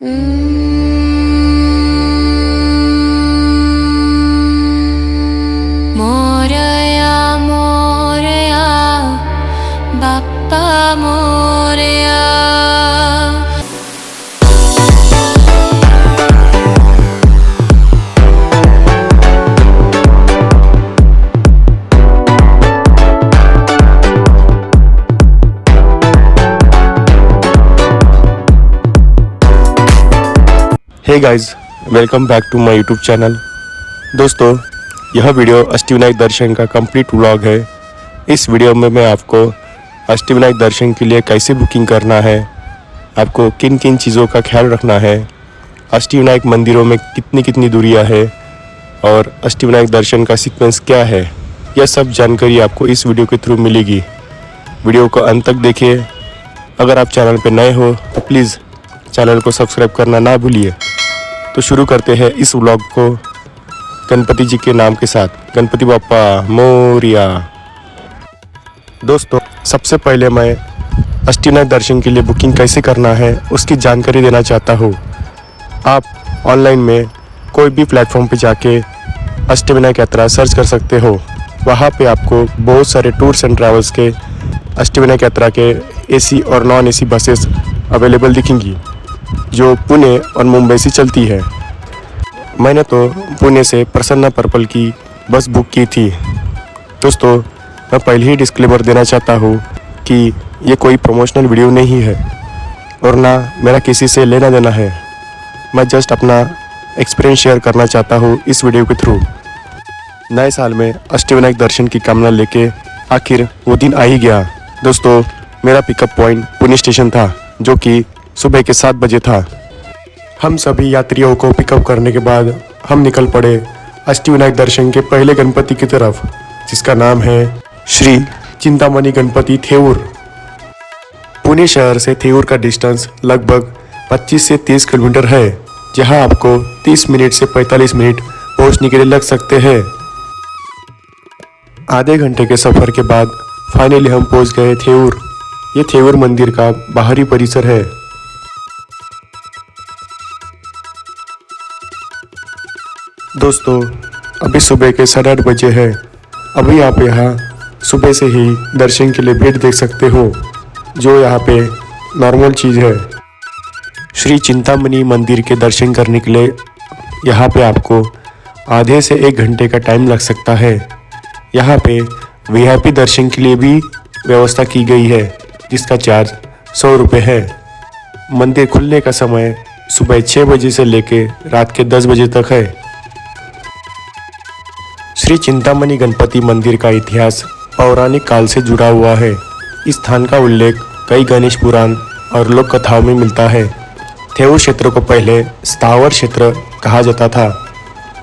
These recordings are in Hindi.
Morya Morya Bappa Morya. Hey guys, welcome back to my YouTube channel. दोस्तों, यह वीडियो अष्टविनायक दर्शन का कंप्लीट व्लॉग है। इस वीडियो में मैं आपको अष्टविनायक दर्शन के लिए कैसे बुकिंग करना है, आपको किन किन चीज़ों का ख्याल रखना है, अष्टविनायक मंदिरों में कितनी कितनी दूरियां है और अष्टविनायक दर्शन का सीक्वेंस क्या है, यह सब जानकारी आपको इस वीडियो के थ्रू मिलेगी। वीडियो को अंत तक देखिए। अगर आप चैनल पर नए हो तो प्लीज़ चैनल को सब्सक्राइब करना ना भूलिए। तो शुरू करते हैं इस व्लॉग को गणपति जी के नाम के साथ। गणपति बाप्पा मोरिया। दोस्तों, सबसे पहले मैं अष्टविनायक दर्शन के लिए बुकिंग कैसे करना है उसकी जानकारी देना चाहता हूँ। आप ऑनलाइन में कोई भी प्लेटफॉर्म पे जाके अष्टविनायक यात्रा सर्च कर सकते हो। वहाँ पे आपको बहुत सारे टूर्स एंड ट्रैवल्स के अष्टविनायक यात्रा के एसी और नॉन एसी बसेस अवेलेबल दिखेंगी जो पुणे और मुंबई से चलती है। मैंने तो पुणे से प्रसन्ना पर्पल की बस बुक की थी। दोस्तों, मैं पहले ही डिस्क्लेमर देना चाहता हूँ कि ये कोई प्रमोशनल वीडियो नहीं है और ना मेरा किसी से लेना देना है। मैं जस्ट अपना एक्सपीरियंस शेयर करना चाहता हूँ इस वीडियो के थ्रू। नए साल में अष्टविनायक दर्शन की कामना लेके आखिर वो दिन आ ही गया। दोस्तों, मेरा पिकअप पॉइंट पुणे स्टेशन था जो कि सुबह के 7 बजे था। हम सभी यात्रियों को पिकअप करने के बाद हम निकल पड़े अष्टविनायक दर्शन के पहले गणपति की तरफ, जिसका नाम है श्री चिंतामणि गणपति थेऊर। पुणे शहर से थेऊर का डिस्टेंस लगभग 25 से 30 किलोमीटर है, जहां आपको 30 मिनट से 45 मिनट पहुंचने के लिए लग सकते हैं। आधे घंटे के सफर के बाद फाइनली हम पहुंच गए थेऊर। ये थेऊर मंदिर का बाहरी परिसर है। दोस्तों, अभी सुबह के 8:30 बजे है। अभी आप यहाँ सुबह से ही दर्शन के लिए भीड़ देख सकते हो, जो यहाँ पे नॉर्मल चीज़ है। श्री चिंतामणि मंदिर के दर्शन करने के लिए यहाँ पे आपको आधे से 1 घंटे का टाइम लग सकता है। यहाँ पे वीआईपी दर्शन के लिए भी व्यवस्था की गई है, जिसका चार्ज 100 रुपये है। मंदिर खुलने का समय सुबह 6 बजे से लेके रात के 10 बजे तक है। श्री चिंतामणि गणपति मंदिर का इतिहास पौराणिक काल से जुड़ा हुआ है। इस स्थान का उल्लेख कई गणेश पुराण और लोक कथाओं में मिलता है। थेऊर क्षेत्र को पहले स्थावर क्षेत्र कहा जाता था,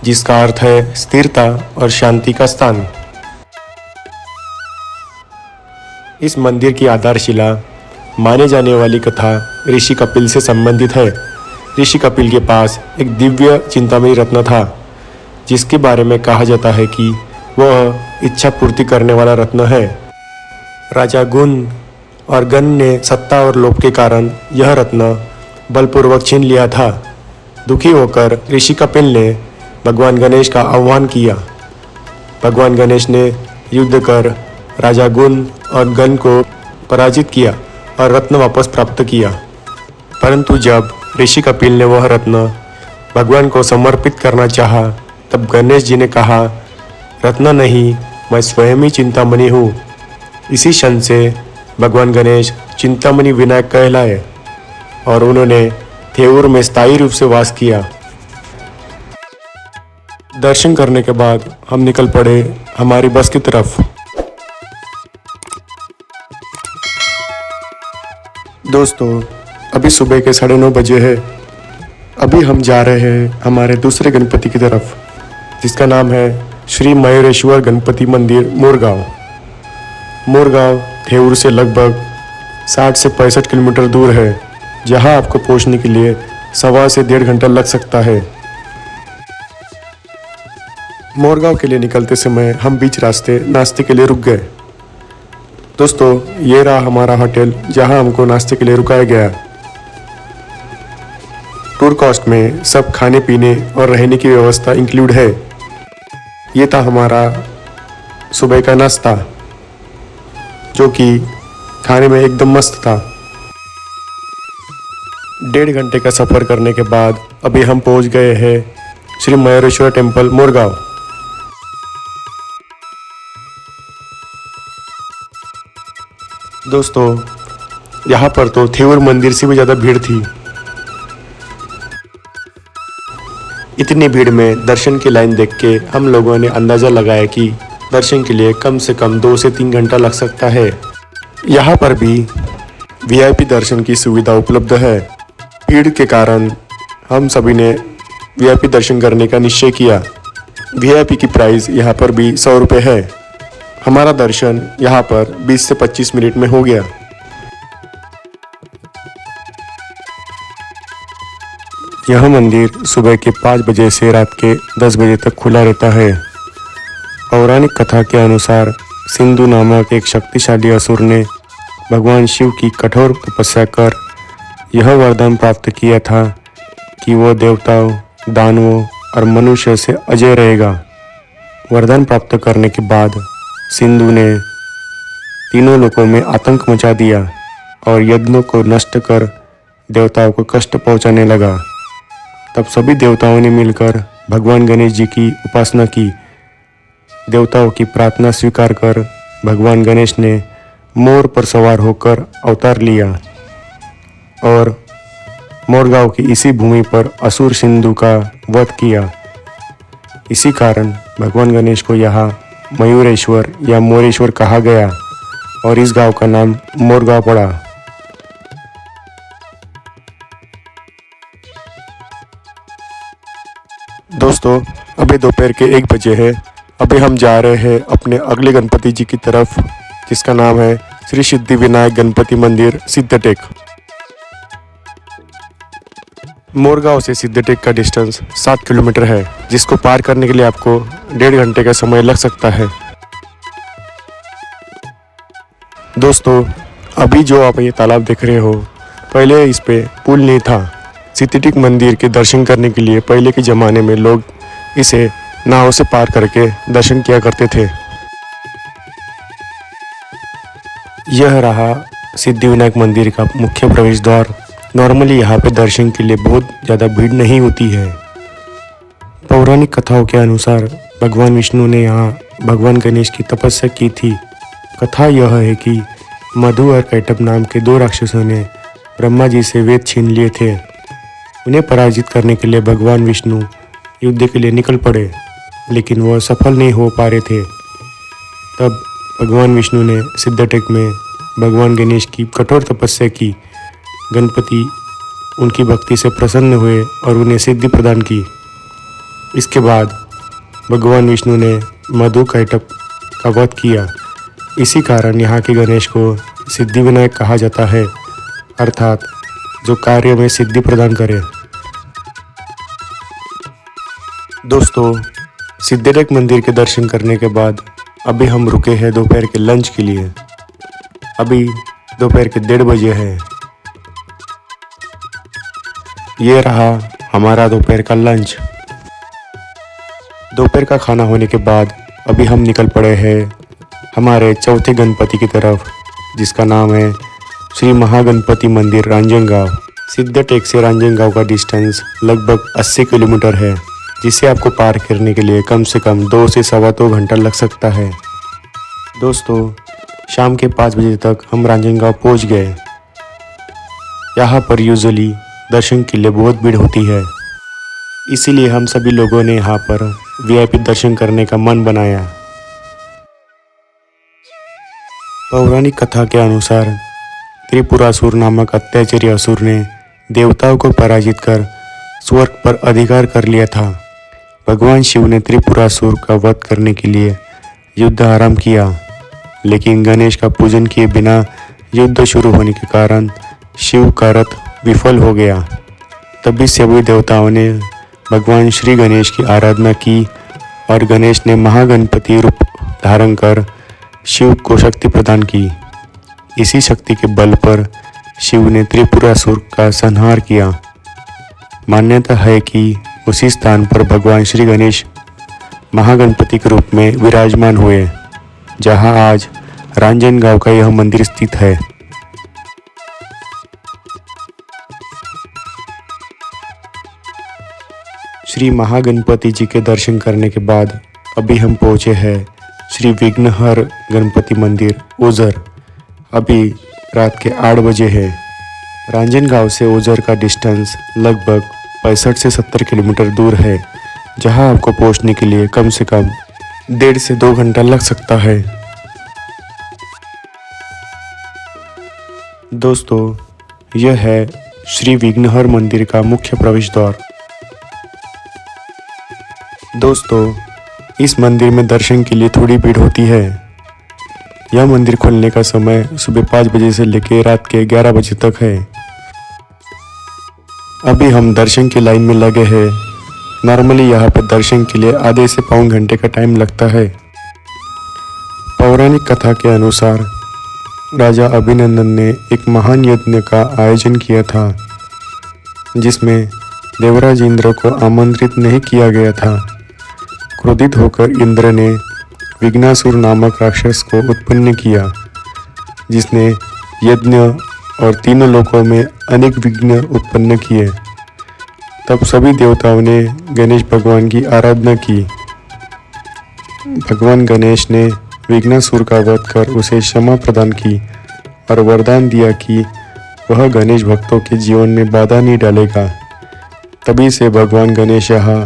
जिसका अर्थ है स्थिरता और शांति का स्थान। इस मंदिर की आधारशिला माने जाने वाली कथा ऋषि कपिल से संबंधित है। ऋषि कपिल के पास एक दिव्य चिंतामणि रत्न था, जिसके बारे में कहा जाता है कि वह इच्छा पूर्ति करने वाला रत्न है। राजा गुण और गण ने सत्ता और लोभ के कारण यह रत्न बलपूर्वक छीन लिया था। दुखी होकर ऋषि कपिल ने भगवान गणेश का आह्वान किया। भगवान गणेश ने युद्ध कर राजा गुण और गण को पराजित किया और रत्न वापस प्राप्त किया। परंतु जब ऋषि कपिल ने वह रत्न भगवान को समर्पित करना चाहा, तब गणेश जी ने कहा, रत्न नहीं, मैं स्वयं ही चिंतामणि हूँ। इसी क्षण से भगवान गणेश चिंतामणि विनायक कहलाए और उन्होंने थेऊर में स्थायी रूप से वास किया। दर्शन करने के बाद हम निकल पड़े हमारी बस की तरफ। दोस्तों, अभी सुबह के 9:30 बजे है। अभी हम जा रहे हैं हमारे दूसरे गणपति की तरफ, जिसका नाम है श्री मयूरेश्वर गणपति मंदिर मोरगांव। मोरगांव थेऊर से लगभग 60 से 65 किलोमीटर दूर है, जहां आपको पहुंचने के लिए 1.25 से 1.5 घंटा लग सकता है। मोरगांव के लिए निकलते समय हम बीच रास्ते नाश्ते के लिए रुक गए। दोस्तों, ये रहा हमारा होटल जहां हमको नाश्ते के लिए रुकाया गया। टूर कॉस्ट में सब खाने पीने और रहने की व्यवस्था इंक्लूड है। ये था हमारा सुबह का नाश्ता, जो कि खाने में एकदम मस्त था। 1.5 घंटे का सफ़र करने के बाद अभी हम पहुंच गए हैं श्री मयूरेश्वर टेम्पल मोरगांव। दोस्तों, यहाँ पर तो थेऊर मंदिर से भी ज़्यादा भीड़ थी। इतनी भीड़ में दर्शन की लाइन देख के हम लोगों ने अंदाज़ा लगाया कि दर्शन के लिए कम से कम 2 से 3 घंटा लग सकता है। यहाँ पर भी वीआईपी दर्शन की सुविधा उपलब्ध है। भीड़ के कारण हम सभी ने वीआईपी दर्शन करने का निश्चय किया। वीआईपी की प्राइस यहाँ पर भी 100 रुपये है। हमारा दर्शन यहाँ पर 20 से 25 मिनट में हो गया। यह मंदिर सुबह के 5 बजे से रात के 10 बजे तक खुला रहता है। पौराणिक कथा के अनुसार सिंधु नामक एक शक्तिशाली असुर ने भगवान शिव की कठोर तपस्या कर यह वरदान प्राप्त किया था कि वो देवताओं, दानवों और मनुष्य से अजय रहेगा। वरदान प्राप्त करने के बाद सिंधु ने तीनों लोकों में आतंक मचा दिया और यज्ञों को नष्ट कर देवताओं को कष्ट पहुंचाने लगा। तब सभी देवताओं ने मिलकर भगवान गणेश जी की उपासना की। देवताओं की प्रार्थना स्वीकार कर भगवान गणेश ने मोर पर सवार होकर अवतार लिया और मोरगांव की इसी भूमि पर असुर सिंधु का वध किया। इसी कारण भगवान गणेश को यहाँ मयूरेश्वर या मोरेश्वर कहा गया और इस गांव का नाम मोरगांव पड़ा। दोस्तों, अभी दोपहर के 1 बजे है। अभी हम जा रहे हैं अपने अगले गणपति जी की तरफ, जिसका नाम है श्री सिद्धि विनायक गणपति मंदिर सिद्धटेक। मोरगांव से सिद्धटेक का डिस्टेंस 7 किलोमीटर है, जिसको पार करने के लिए आपको 1.5 घंटे का समय लग सकता है। दोस्तों, अभी जो आप ये तालाब देख रहे हो, पहले इस पे पुल नहीं था। सिद्धटेक मंदिर के दर्शन करने के लिए पहले के ज़माने में लोग इसे नाव से पार करके दर्शन किया करते थे। यह रहा सिद्धिविनायक मंदिर का मुख्य प्रवेश द्वार। नॉर्मली यहाँ पे दर्शन के लिए बहुत ज़्यादा भीड़ नहीं होती है। पौराणिक कथाओं के अनुसार भगवान विष्णु ने यहाँ भगवान गणेश की तपस्या की थी। कथा यह है कि मधु और कैटभ नाम के 2 राक्षसों ने ब्रह्मा जी से वेद छीन लिए थे। उन्हें पराजित करने के लिए भगवान विष्णु युद्ध के लिए निकल पड़े, लेकिन वह सफल नहीं हो पा रहे थे। तब भगवान विष्णु ने सिद्धटेक में भगवान गणेश की कठोर तपस्या की। गणपति उनकी भक्ति से प्रसन्न हुए और उन्हें सिद्धि प्रदान की। इसके बाद भगवान विष्णु ने मधु कैटभ का वध किया। इसी कारण यहाँ के गणेश को सिद्धिविनायक कहा जाता है, अर्थात जो कार्य में सिद्धि प्रदान करे। दोस्तों, सिद्धटेक मंदिर के दर्शन करने के बाद अभी हम रुके हैं दोपहर के लंच के लिए। अभी दोपहर के 1:30 बजे है। ये रहा हमारा दोपहर का लंच। दोपहर का खाना होने के बाद अभी हम निकल पड़े हैं हमारे चौथे गणपति की तरफ, जिसका नाम है श्री महागणपति मंदिर रांजनगांव। सिद्धटेक से रांजनगांव का डिस्टेंस लगभग 80 किलोमीटर है, जिसे आपको पार करने के लिए कम से कम 2 से 2.25 घंटा लग सकता है। दोस्तों, शाम के 5 बजे तक हम रांजनगांव पहुंच गए। यहाँ पर यूजुअली दर्शन के लिए बहुत भीड़ होती है, इसीलिए हम सभी लोगों ने यहाँ पर वीआईपी दर्शन करने का मन बनाया। पौराणिक कथा के अनुसार त्रिपुरासुर नामक अत्याचारी असुर ने देवताओं को पराजित कर स्वर्ग पर अधिकार कर लिया था। भगवान शिव ने त्रिपुरासुर का वध करने के लिए युद्ध आरंभ किया, लेकिन गणेश का पूजन किए बिना युद्ध शुरू होने के कारण शिव का रथ विफल हो गया। तभी सभी देवताओं ने भगवान श्री गणेश की आराधना की और गणेश ने महागणपति रूप धारण कर शिव को शक्ति प्रदान की। इसी शक्ति के बल पर शिव ने त्रिपुरासुर का संहार किया। मान्यता है कि उसी स्थान पर भगवान श्री गणेश महागणपति के रूप में विराजमान हुए, जहां आज रांजनगांव का यह मंदिर स्थित है। श्री महागणपति जी के दर्शन करने के बाद अभी हम पहुंचे हैं श्री विघ्नहर गणपति मंदिर ओझर। अभी रात के 8 बजे है। रांजनगांव से ओझर का डिस्टेंस लगभग 65 से 70 किलोमीटर दूर है, जहां आपको पहुंचने के लिए कम से कम 1.5 से 2 घंटा लग सकता है। दोस्तों, यह है श्री विघ्नहर मंदिर का मुख्य प्रवेश द्वार। दोस्तों, इस मंदिर में दर्शन के लिए थोड़ी भीड़ होती है। यह मंदिर खुलने का समय सुबह 5 बजे से लेकर रात के 11 बजे तक है। अभी हम दर्शन की लाइन में लगे हैं। नॉर्मली यहाँ पर दर्शन के लिए आधे से पौन घंटे का टाइम लगता है। पौराणिक कथा के अनुसार राजा अभिनंदन ने एक महान यज्ञ का आयोजन किया था, जिसमें देवराज इंद्र को आमंत्रित नहीं किया गया था। क्रोधित होकर इंद्र ने विघ्नासुर नामक राक्षस को उत्पन्न किया, जिसने यज्ञ और तीनों लोकों में अनेक विघ्न उत्पन्न किए। तब सभी देवताओं ने गणेश भगवान की आराधना की। भगवान गणेश ने विघ्नासुर का वध कर उसे क्षमा प्रदान की और वरदान दिया कि वह गणेश भक्तों के जीवन में बाधा नहीं डालेगा। तभी से भगवान गणेश यहाँ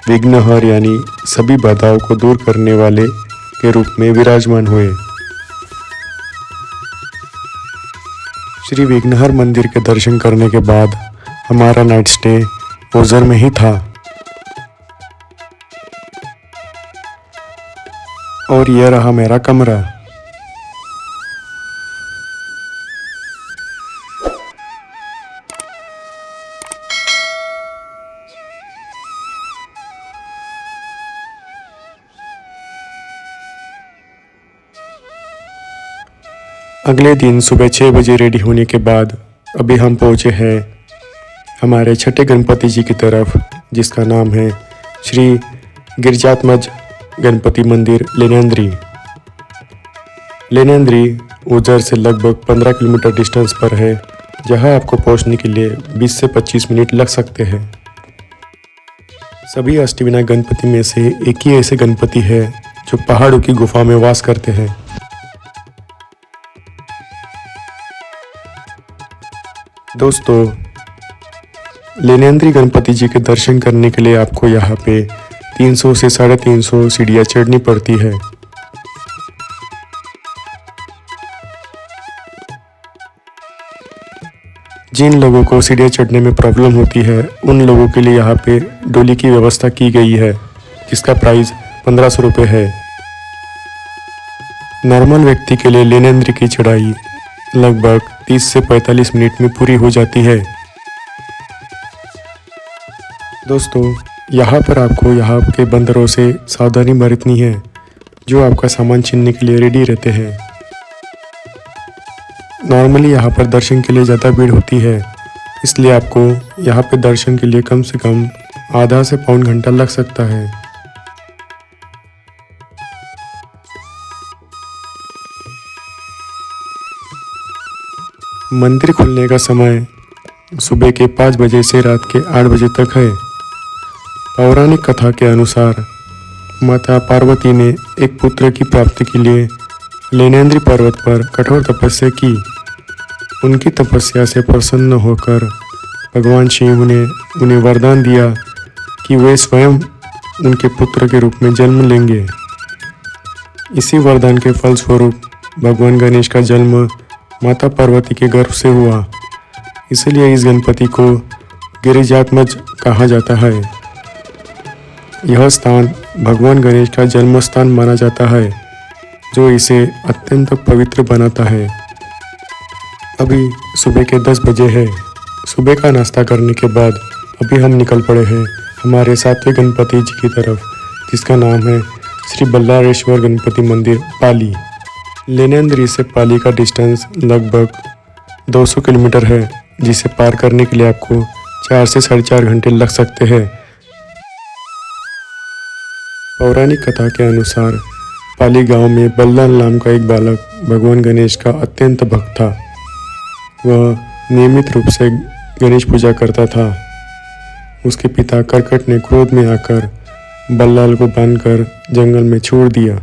विघ्नहर यानी सभी बाधाओं को दूर करने वाले के रूप में विराजमान हुए। श्री विघ्नहर मंदिर के दर्शन करने के बाद हमारा नाइट स्टे ओझर में ही था। और यह रहा मेरा कमरा। अगले दिन सुबह 6 बजे रेडी होने के बाद अभी हम पहुँचे हैं हमारे छठे गणपति जी की तरफ, जिसका नाम है श्री गिरिजात्मज गणपति मंदिर लेनेंद्री। लेनेंद्री ओझर से लगभग 15 किलोमीटर डिस्टेंस पर है, जहां आपको पहुंचने के लिए 20 से 25 मिनट लग सकते हैं। सभी अष्टविनायक गणपति में से एक ही ऐसे गणपति है जो पहाड़ों की गुफा में वास करते हैं। दोस्तों, लेनेंद्री गणपति जी के दर्शन करने के लिए आपको यहाँ पे 300 से 350 सीढ़ियाँ चढ़नी पड़ती है। जिन लोगों को सीढ़ियाँ चढ़ने में प्रॉब्लम होती है, उन लोगों के लिए यहाँ पे डोली की व्यवस्था की गई है, जिसका प्राइस 1500 रुपये है। नॉर्मल व्यक्ति के लिए लेनेंद्री की चढ़ाई लगभग 30 से 45 मिनट में पूरी हो जाती है। दोस्तों, यहाँ पर आपको यहाँ के बंदरों से सावधानी बरतनी है, जो आपका सामान छीनने के लिए रेडी रहते हैं। नॉर्मली यहाँ पर दर्शन के लिए ज़्यादा भीड़ होती है, इसलिए आपको यहाँ पे दर्शन के लिए कम से कम आधा से पौन घंटा लग सकता है। मंदिर खुलने का समय सुबह के 5 बजे से रात के 8 बजे तक है। पौराणिक कथा के अनुसार माता पार्वती ने एक पुत्र की प्राप्ति के लिए लेनेंद्री पर्वत पर कठोर तपस्या की। उनकी तपस्या से प्रसन्न होकर भगवान शिव ने उन्हें वरदान दिया कि वे स्वयं उनके पुत्र के रूप में जन्म लेंगे। इसी वरदान के फलस्वरूप भगवान गणेश का जन्म माता पार्वती के गर्भ से हुआ। इसलिए इस गणपति को गिरिजात्मज कहा जाता है। यह स्थान भगवान गणेश का जन्म स्थान माना जाता है, जो इसे अत्यंत पवित्र बनाता है। अभी सुबह के 10 बजे है। सुबह का नाश्ता करने के बाद अभी हम निकल पड़े हैं हमारे 7वें गणपति जी की तरफ, जिसका नाम है श्री बल्लारेश्वर गणपति मंदिर पाली। लेनेंद्री से पाली का डिस्टेंस लगभग 200 किलोमीटर है, जिसे पार करने के लिए आपको 4 से 4.5 घंटे लग सकते हैं। पौराणिक कथा के अनुसार पाली गांव में बल्लाल नाम का एक बालक भगवान गणेश का अत्यंत भक्त था। वह नियमित रूप से गणेश पूजा करता था। उसके पिता करकट ने क्रोध में आकर बल्लाल को बांधकर जंगल में छोड़ दिया।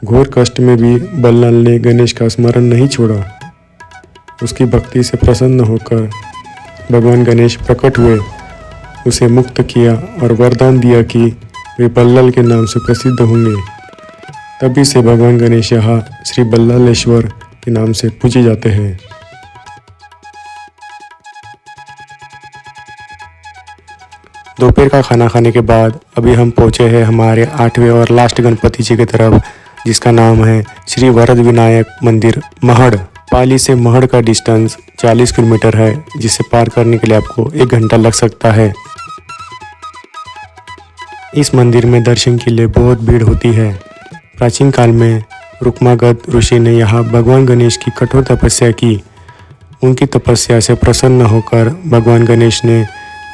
घोर कष्ट में भी बल्लाल ने गणेश का स्मरण नहीं छोड़ा। उसकी भक्ति से प्रसन्न होकर भगवान गणेश प्रकट हुए, उसे मुक्त किया और वरदान दिया कि वे बल्लाल के नाम से प्रसिद्ध होंगे। तभी से भगवान गणेश यहाँ श्री बल्लालेश्वर के नाम से पूजे जाते हैं। दोपहर का खाना खाने के बाद अभी हम पहुँचे हैं हमारे 8वें और लास्ट गणपति जी की तरफ, जिसका नाम है श्री वरद विनायक मंदिर महड़। पाली से महड़ का डिस्टेंस 40 किलोमीटर है, जिसे पार करने के लिए आपको 1 घंटा लग सकता है। इस मंदिर में दर्शन के लिए बहुत भीड़ होती है। प्राचीन काल में रुक्मागध ऋषि ने यहाँ भगवान गणेश की कठोर तपस्या की। उनकी तपस्या से प्रसन्न होकर भगवान गणेश ने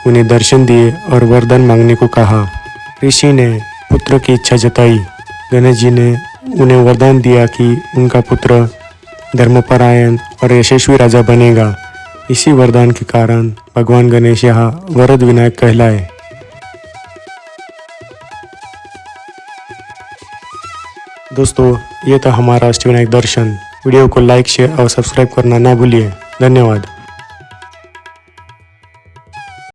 उन्हें दर्शन दिए और वरदान मांगने को कहा। ऋषि ने पुत्र की इच्छा जताई। गणेश जी ने उन्हें वरदान दिया कि उनका पुत्र धर्मपरायण और यशस्वी राजा बनेगा। इसी वरदान के कारण भगवान गणेश यहाँ वरद विनायक कहलाए। दोस्तों, ये था हमारा अष्टविनायक दर्शन। वीडियो को लाइक, शेयर और सब्सक्राइब करना ना भूलिए। धन्यवाद।